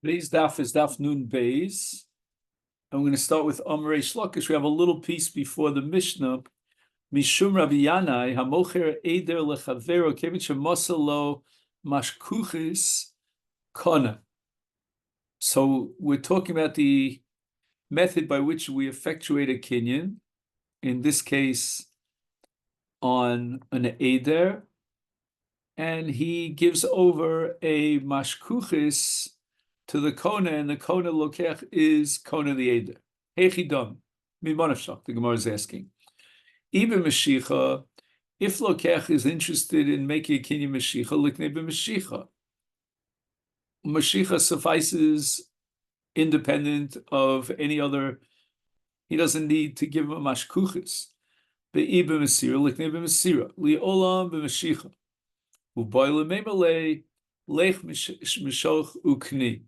Today's daf is daf nun beis. I'm going to start with Amrei Shlokish. We have a little piece before the Mishnah. Mishum Rabbi Yanai hamocher eder lechavero kevin shemosalo mashkuchis kona. So we're talking about the method by which we effectuate a kinyan. In this case, on an eder, and he gives over a mashkuchis to the kona, and the kona lokech is kona the eder. Hechidam, mimonafshach, the Gemara is asking. Even Mashicha, if lokech is interested in making a kinyan Mashicha, liknei b'Mashicha. Mashicha suffices independent of any other, he doesn't need to give him a mashkuchis. Be'i b'Masira, liknei b'Masira, li'olam b'Mashicha. U'boy l'meimale, lech mishoch ukni.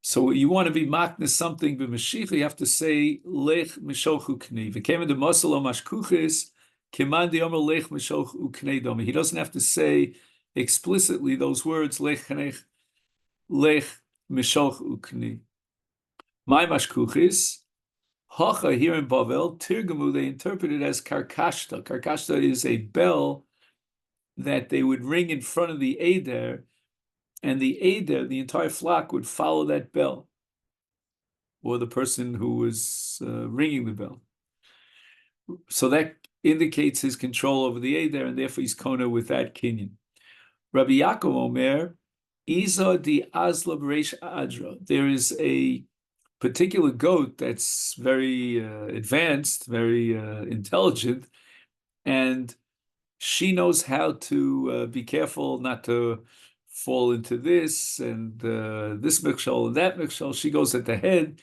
So you want to be makna something b'Mashiach, you have to say lech mishoch ukni. V'kemen de mosel o mashkuchis keman de omer lech mishoch ukni domi. He doesn't have to say explicitly those words lech mishoch ukni. My mashkuchis hacha here in Bavel tirgamu, they interpret it as karkashta. Karkashta is a bell that they would ring in front of the eder, and the eder, the entire flock, would follow that bell, or the person who was ringing the bell. So that indicates his control over the eder, and therefore he's kona with that kinyan. Rabbi Yaakov Omer, Iza di Azla B'Reish Adra. There is a particular goat that's very advanced, very intelligent, and she knows how to be careful not to fall into this and this mikshol and that mikshol. She goes at the head,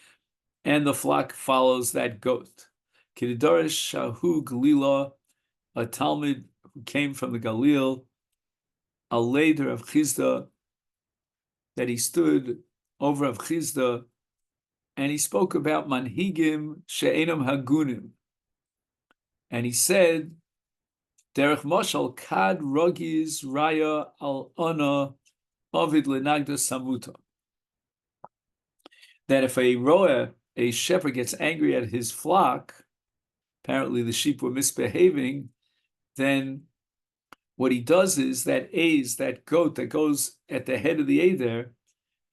and the flock follows that goat. Kididarish Shahu Galila, a Talmud who came from the Galil, a later of Chizda, that he stood over of Chizda, and he spoke about manhigim she'enam hagunim, and he said, Derech Moshal Kad Rogiz Raya Al Ona Ovid Lenagda Samuta. That if a roer, a shepherd, gets angry at his flock, apparently the sheep were misbehaving, then what he does is that that goat that goes at the head of the eder,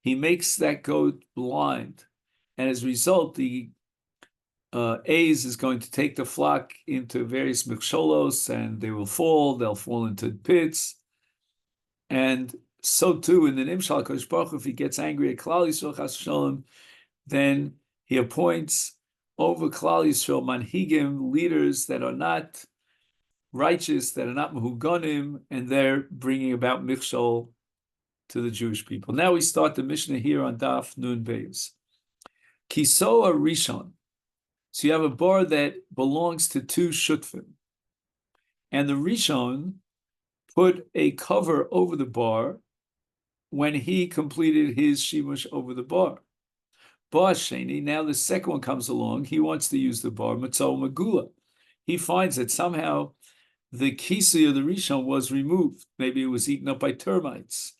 he makes that goat blind. And as a result, the is going to take the flock into various miksholos, and they will fall, they'll fall into pits. And so too in the Nimshal Kodesh Baruch Hu, if he gets angry at Klal Yisrael Chas V'Shalom, then he appoints over Klal Yisrael manhigim, leaders that are not righteous, that are not mehuganim, and they're bringing about mikshol to the Jewish people. Now we start the Mishnah here on Daf Nun Beis. Kisoa Rishon. So you have a bar that belongs to two shutfim, and the Rishon put a cover over the bar when he completed his shimush over the bar. Bar Sheni, now the second one comes along, he wants to use the bar, Matzah Magula. He finds that somehow the kisui of the Rishon was removed. Maybe it was eaten up by termites,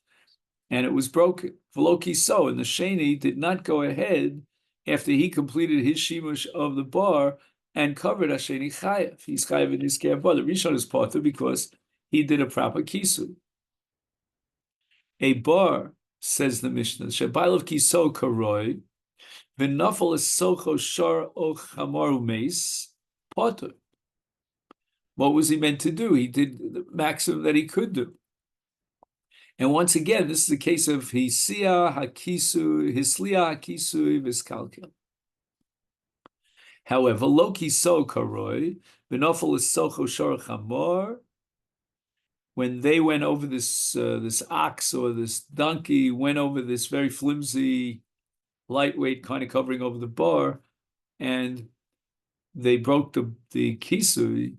and it was broken. V'lo kiso, and the Sheni did not go ahead after he completed his shimush of the bar and covered Hasheni Chayev. He's Chayev in his bar. The Rishon is Potter because he did a proper kisu. A bar, says the Mishnah, Shebail of kiso karoi, v'nafal es socho shar o chamaru meis, Potter. What was he meant to do? He did the maximum that he could do. And once again, this is a case of hislia hakisu viskalkel. However, lo kiso karoi v'nafal es socho shar chamor. When they went over this ox or this donkey went over this very flimsy, lightweight kind of covering over the bar, and they broke the kisui,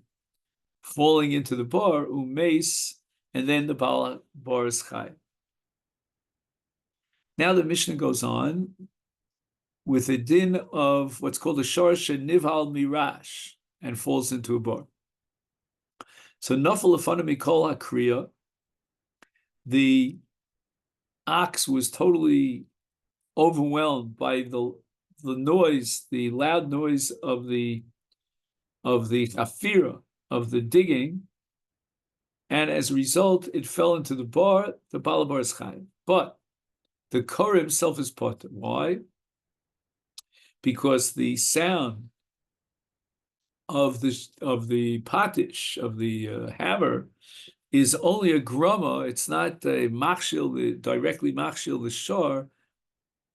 falling into the bar, umeis, and then the bar is chai. Now the Mishnah goes on with a din of what's called a shorish nivhal mirash, and falls into a bar. So nafal lefana mikol hakriya, the ox was totally overwhelmed by the noise, the loud noise of the chafira, of the digging, and as a result, it fell into the bar. The balabar is chayiv, but the kor himself is potter. Why? Because the sound of the patish, of the hammer, is only a grama. It's not a machshil, directly machshil the shor,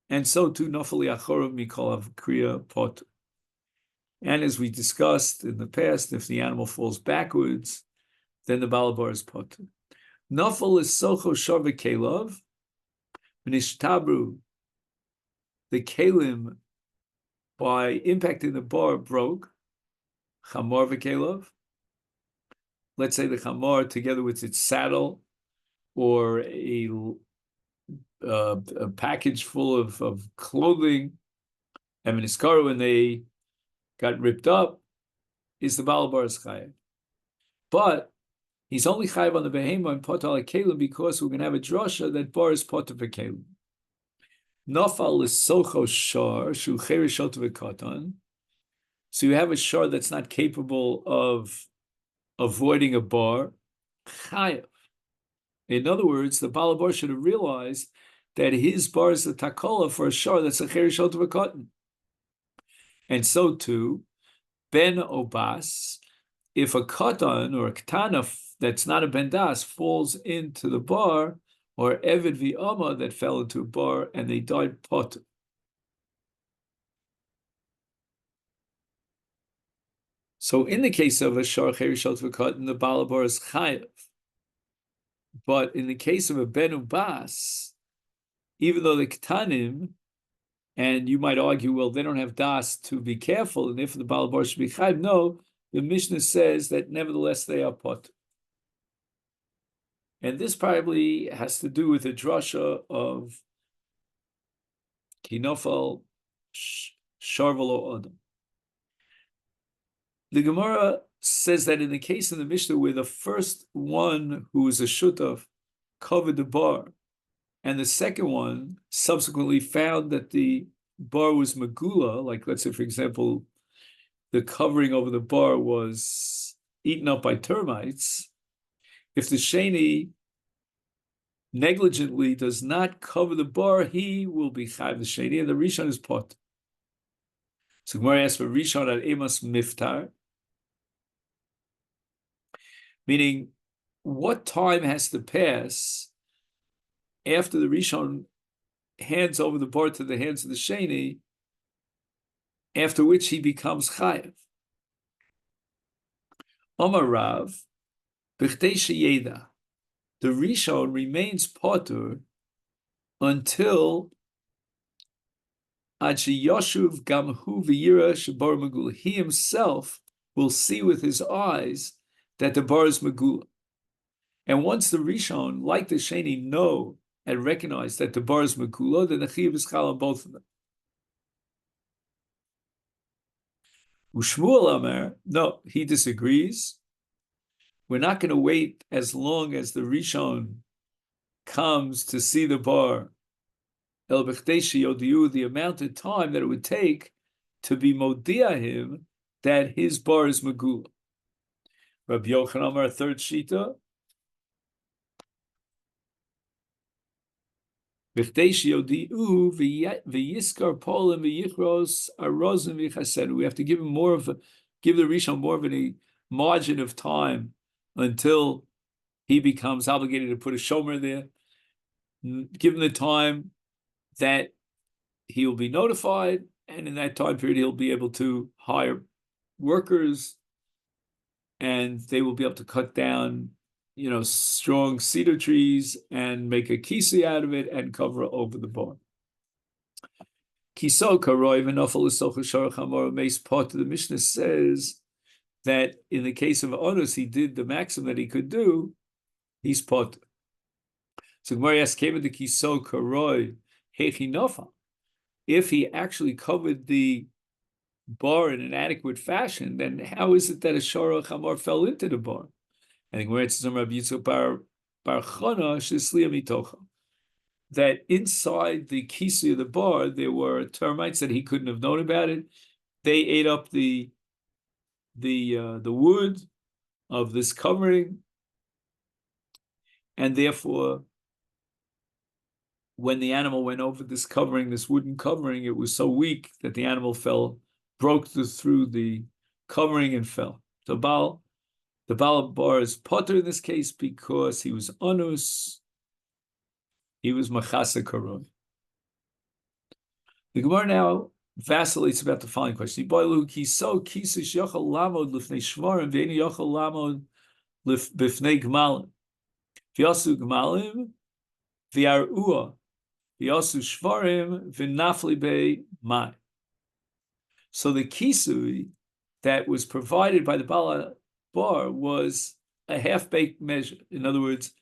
and so too nafali achorav mikol of kriya pot. And as we discussed in the past, if the animal falls backwards, then the balabar is pot. Nafal is socho shor v'kelov, v'nishtabru. The kelim, by impacting the bar, broke. Chamor v'kelov. Let's say the chamor, together with its saddle, or a package full of clothing, and miniskara, when they got ripped up, is the balabar's chayiv. But he's only chayiv on the behema and potal kelim because we're going to have a drasha that bar is potal v'kelim. Nafal is socho shar shu cherishot v'katan. So you have a shar that's not capable of avoiding a bar, chayiv. In other words, the balabar should have realized that his bar is the takola for a shar that's a cherishot v'katan. And so too, ben obas, if a katan or a ketana that's not a bendas falls into the bar, or eved v'ama that fell into a bar and they died pot. So in the case of a shar cherishot v'katan, the balabar is chayiv. But in the case of a ben ubas, even though the ketanim, and you might argue, well, they don't have das to be careful, and if the balabar should be chayiv, no, the Mishnah says that nevertheless they are pot. And this probably has to do with the drasha of kinofal sharvalo adam. The Gemara says that in the case of the Mishnah where the first one who is a shutav covered the bar, and the second one subsequently found that the bar was megula, like let's say, for example, the covering over the bar was eaten up by termites, if the sheni negligently does not cover the bar, he will be chayv the sheni, and the rishon is pot. So Gemara asks for rishon at emas miftar, meaning what time has to pass after the rishon hands over the bar to the hands of the sheni, after which he becomes chayiv. Omar Rav, b'chtei sheyeda, the rishon remains potur until ad sheyoshuv gam hu v'yira shebar megula. He himself will see with his eyes that the bar is megula. And once the rishon, like the sheni, know and recognize that the bar is megula, then the chiyuv is chal on both of them. Ushmuel Amar, no, he disagrees. We're not going to wait as long as the rishon comes to see the bar. El b'chtei yodiu, the amount of time that it would take to be modia him that his bar is megula. Rabbi Yochanan Amar, third shita. B'chtei yodiu v'yiskar polim v'yichros arozim v'chasedu. We have to give him give the rishon more of a margin of time until he becomes obligated to put a shomer there. Give him the time that he will be notified, and in that time period he'll be able to hire workers, and they will be able to cut down, strong cedar trees and make a kisi out of it and cover over the bar. Kiso karoi v'nofel l'socha sharach hamor meis pot. The Mishnah says that in the case of onus, he did the maximum that he could do, he's pot. So Gemara asks, came the kiso karoi hechi nofa. If he actually covered the bar in an adequate fashion, then how is it that a sharach hamor fell into the bar? And the Gemara says, Rabbi Yitzchak bar Chana shesliya mitocha. that inside the kisi of the bar there were termites that he couldn't have known about it. They ate up the wood of this covering, and therefore, when the animal went over this covering, this wooden covering, it was so weak that the animal broke through the covering and fell. So the Baal bar is potter in this case because he was onus, he was machasa karoi. The Gemara now vacillates about the following question. Bifnei gmalim, v'yasu gmalim, v'yar'ua, v'yasu shvarim, v'nafli bei mai. So the kisui that was provided by the Baal bar was a half-baked measure. In other words,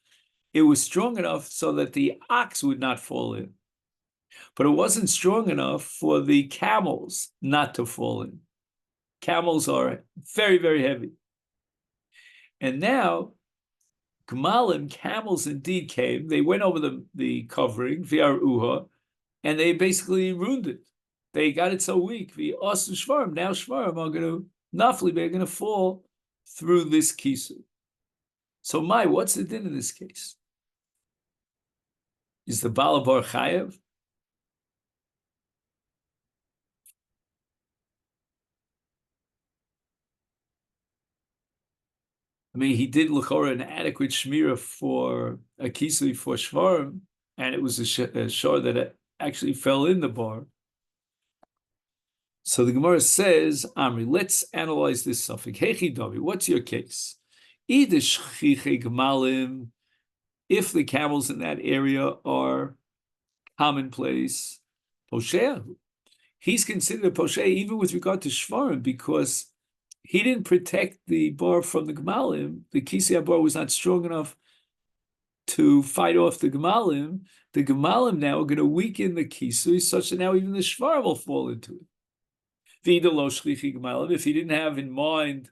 it was strong enough so that the ox would not fall in, but it wasn't strong enough for the camels not to fall in. Camels are very, very heavy. And now, Gmalim, camels indeed came. They went over the covering, Viar Uha, and they basically ruined it. They got it so weak. The Osu Shvarim, now Shvarim are going to, Nafli, they're going to fall through this kisu. So, what's the din in this case? Is the Baal bar chayav? I mean, he did l'chora an adequate shmira for a kisui for shvarim, and it was a shor that actually fell in the bar. So the Gemara says, Amri, let's analyze this suffix. Hechi Davi, what's your case? If the camels in that area are commonplace, poshea, he's considered a poshea even with regard to shvarim because he didn't protect the bar from the Gemalim. The Kisei bar was not strong enough to fight off the Gemalim. The Gemalim now are going to weaken the Kisei such that now even the Shvar will fall into it. If he didn't have in mind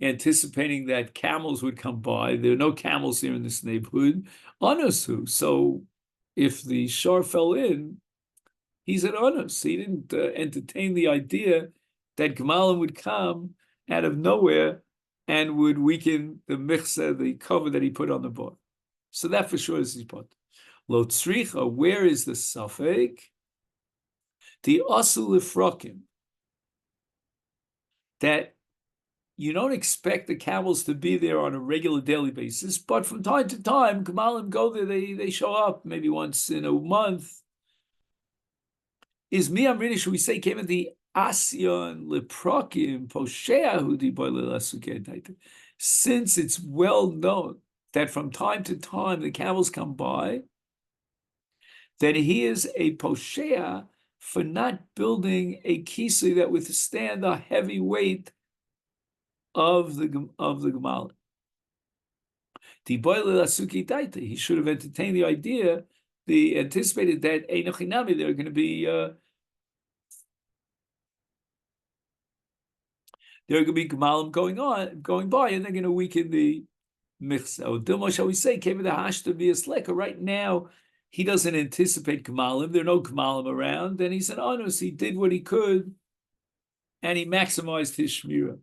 anticipating that camels would come by, there are no camels here in this neighborhood, Anasu. So if the Shar fell in, he's an Anus. He didn't entertain the idea that Gemalim would come out of nowhere and would weaken the michzeh, the cover that he put on the bar. So that for sure is his pot. Lo tzricha, where is the suffix? The asul ifrakim, that you don't expect the camels to be there on a regular daily basis, but from time to time, Gemalim go there, they show up maybe once in a month. Is miyam really, should we say, came in the Asyon leprokim posheahudi boilelasuketaita. Since it's well known that from time to time the camels come by, that he is a poshea for not building a kisui that withstand the heavy weight of the Gemalim. He should have entertained the idea, anticipated that Einochinami, they're going to be Gemalim going by, and they're going to weaken the michzeh. Or Dilma, shall we say, came the hash to be a slicker. Right now, he doesn't anticipate Gemalim. There are no Gemalim around, and he's an onus. He did what he could, and he maximized his shmira.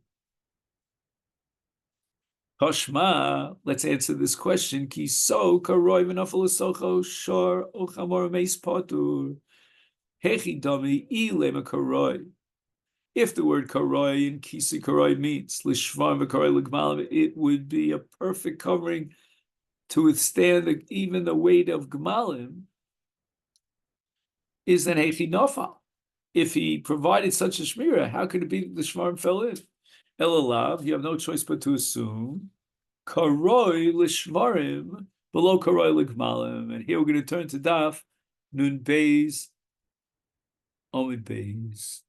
Toshma, let's answer this question. Ki so karoi v'nafal esocho shor ochamor meis patur hechi dami ilema karoi. If the word karoi in kisi karoi means lishvar v'karoi l'gmalim, it would be a perfect covering to withstand even the weight of gmalim. Is then hechi nafal. If he provided such a shmira, how could it be that the shvarim fell in? Elalav, you have no choice but to assume karoi lishvarim below karoi l'gmalim. And here we're going to turn to daf nun beis omid beis.